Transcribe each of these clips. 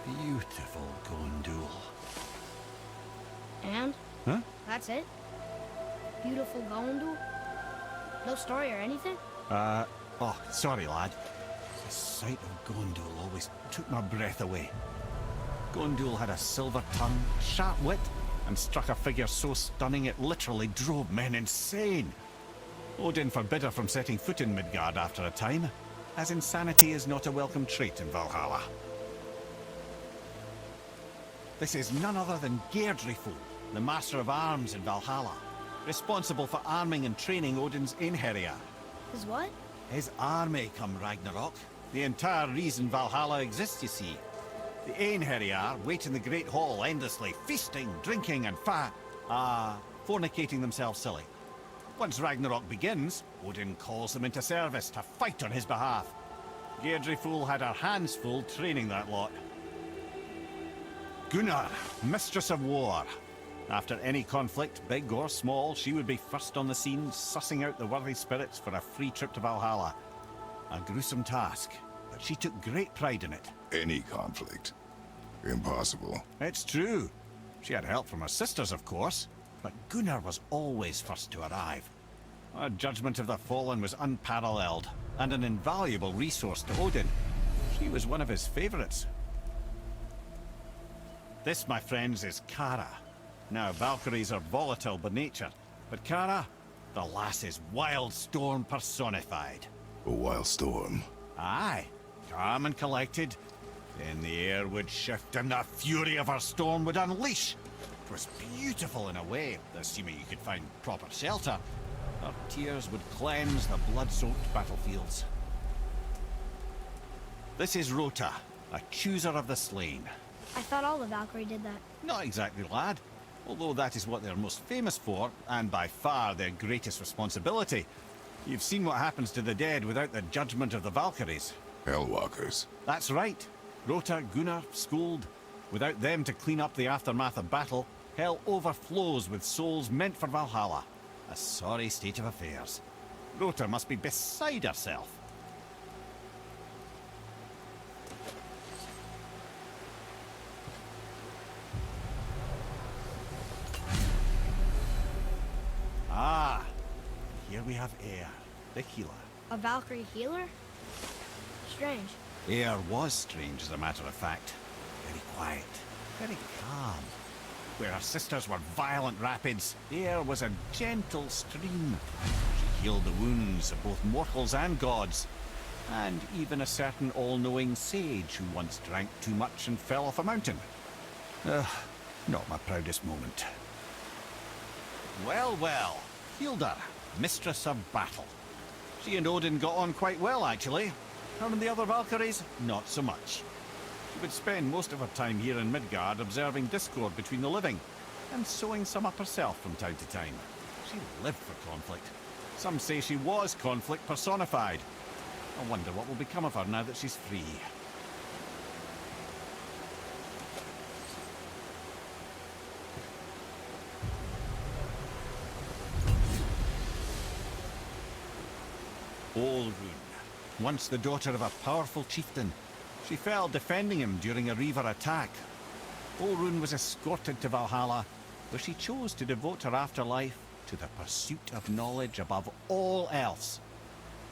Beautiful Gondul. And? Huh? That's it? Beautiful Gondul? No story or anything? Oh, sorry, lad. The sight of Gondul always took my breath away. Gondul had a silver tongue, sharp wit, and struck a figure so stunning it literally drove men insane. Odin forbid her from setting foot in Midgard after a time, as insanity is not a welcome trait in Valhalla. This is none other than Geirdriful, the master of arms in Valhalla, responsible for arming and training Odin's Einherjar. His what? His army come Ragnarok. The entire reason Valhalla exists, you see. The Einherjar wait in the Great Hall endlessly, feasting, drinking, and fornicating themselves silly. Once Ragnarok begins, Odin calls them into service to fight on his behalf. Geirdriful had her hands full training that lot. Gunnar, mistress of war. After any conflict, big or small, she would be first on the scene, sussing out the worthy spirits for a free trip to Valhalla. A gruesome task, but she took great pride in it. Any conflict. Impossible. It's true. She had help from her sisters, of course, but Gunnar was always first to arrive. Her judgment of the fallen was unparalleled, and an invaluable resource to Odin. She was one of his favorites. This, my friends, is Kara. Now, Valkyries are volatile by nature, but Kara, the lass is wild storm personified. A wild storm. Aye, calm and collected. Then the air would shift and the fury of her storm would unleash. It was beautiful in a way, assuming you could find proper shelter. Her tears would cleanse the blood-soaked battlefields. This is Rota, a chooser of the slain. I thought all the Valkyrie did that. Not exactly, lad. Although that is what they're most famous for, and by far their greatest responsibility. You've seen what happens to the dead without the judgment of the Valkyries. Hellwalkers. That's right. Rota, Gunnar, Skuld. Without them to clean up the aftermath of battle, hell overflows with souls meant for Valhalla. A sorry state of affairs. Rota must be beside herself. Ah, here we have Eir, the healer. A Valkyrie healer? Strange. Eir was strange, as a matter of fact. Very quiet, very calm. Where her sisters were violent rapids, Eir was a gentle stream. She healed the wounds of both mortals and gods, and even a certain all-knowing sage who once drank too much and fell off a mountain. Not my proudest moment. Well, well, Hildar, mistress of battle. She and Odin got on quite well, actually. Her and the other Valkyries, not so much. She would spend most of her time here in Midgard observing discord between the living, and sewing some up herself from time to time. She lived for conflict. Some say she was conflict personified. I wonder what will become of her now that she's free. Olrun, once the daughter of a powerful chieftain. She fell defending him during a Reaver attack. Olrun was escorted to Valhalla, where she chose to devote her afterlife to the pursuit of knowledge above all else.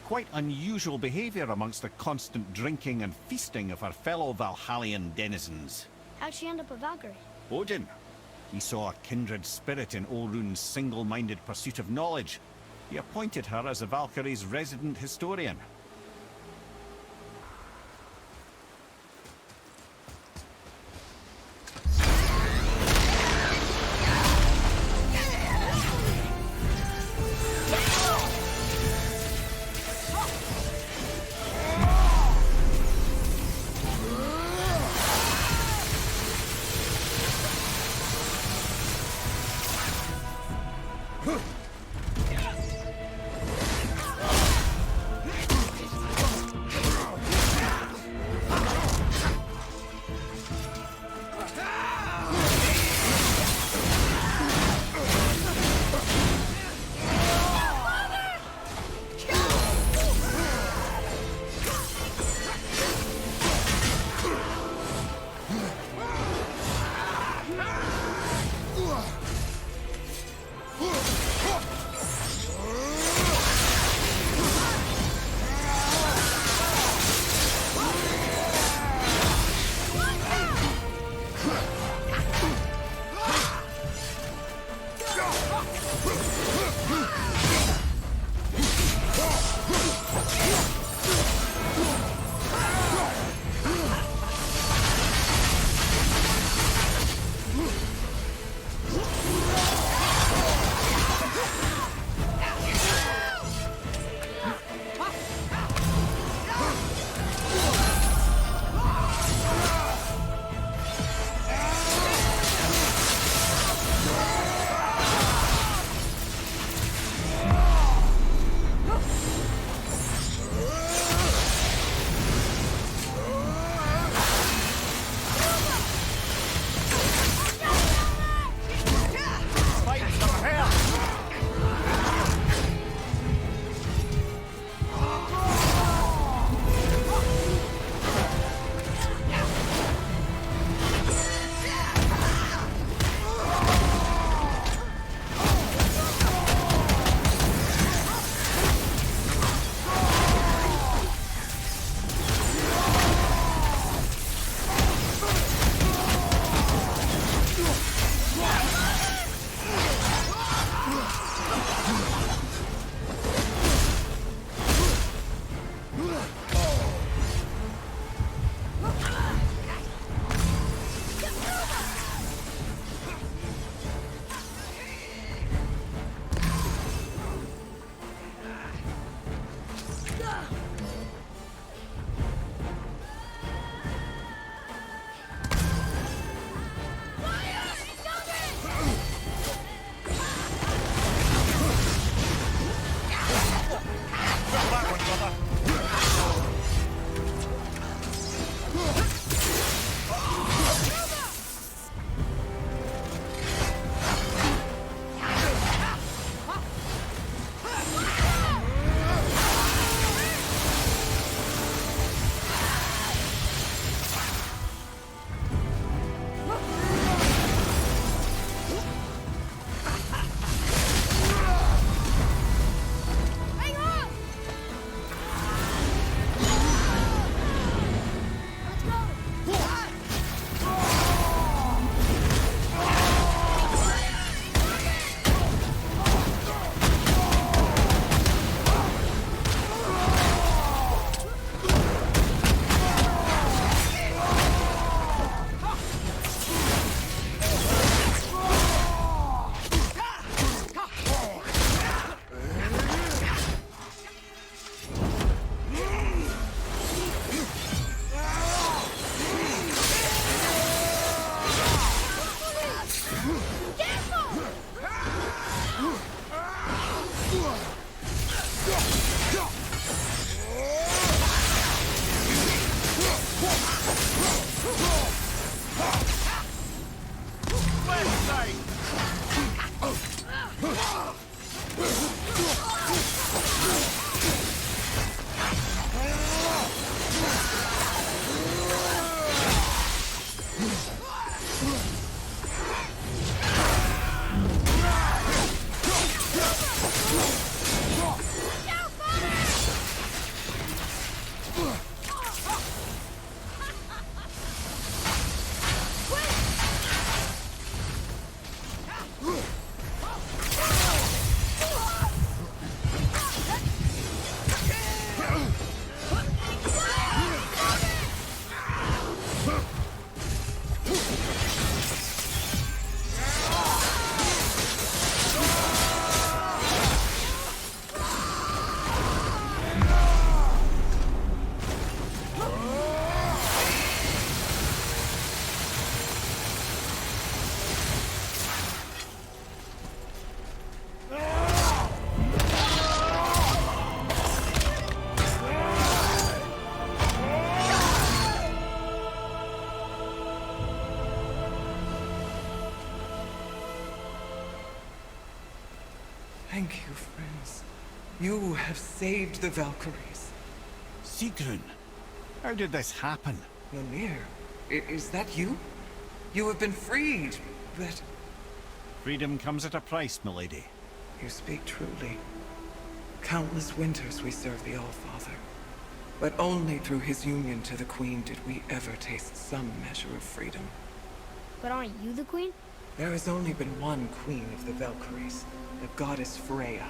Quite unusual behavior amongst the constant drinking and feasting of her fellow Valhallian denizens. How'd she end up a Valkyrie? Odin. He saw a kindred spirit in Olrun's single-minded pursuit of knowledge. He appointed her as the Valkyrie's resident historian. Thank you, friends. You have saved the Valkyries. Sigrun, how did this happen? Mimir, is that you? You have been freed, but... Freedom comes at a price, milady. You speak truly. Countless winters we served the All-Father. But only through his union to the Queen did we ever taste some measure of freedom. But aren't you the queen? There has only been one Queen of the Valkyries, the goddess Freya.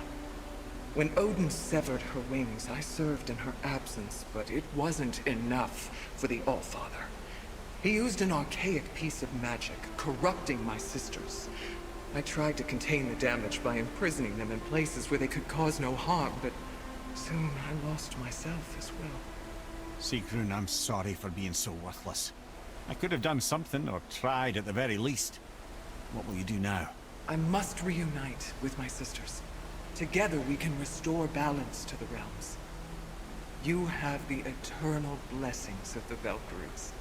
When Odin severed her wings, I served in her absence, but it wasn't enough for the All-Father. He used an archaic piece of magic, corrupting my sisters. I tried to contain the damage by imprisoning them in places where they could cause no harm, but soon I lost myself as well. Sigrun, I'm sorry for being so worthless. I could have done something, or tried at the very least. What will you do now? I must reunite with my sisters. Together we can restore balance to the realms. You have the eternal blessings of the Valkyries.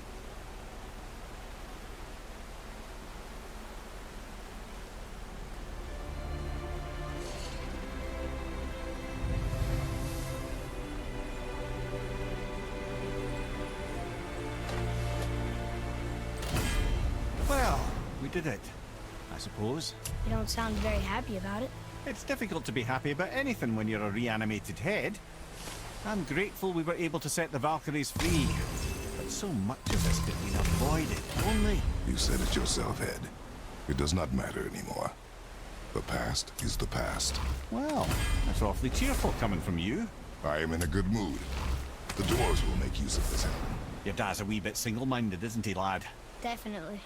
Well, we did it, I suppose. You don't sound very happy about it. It's difficult to be happy about anything when you're a reanimated head. I'm grateful we were able to set the Valkyries free. But so much of this could have been avoided, only... You said it yourself, Ed. It does not matter anymore. The past is the past. Well, that's awfully cheerful coming from you. I am in a good mood. The dwarves will make use of this helm. Your dad's a wee bit single-minded, isn't he, lad? Definitely.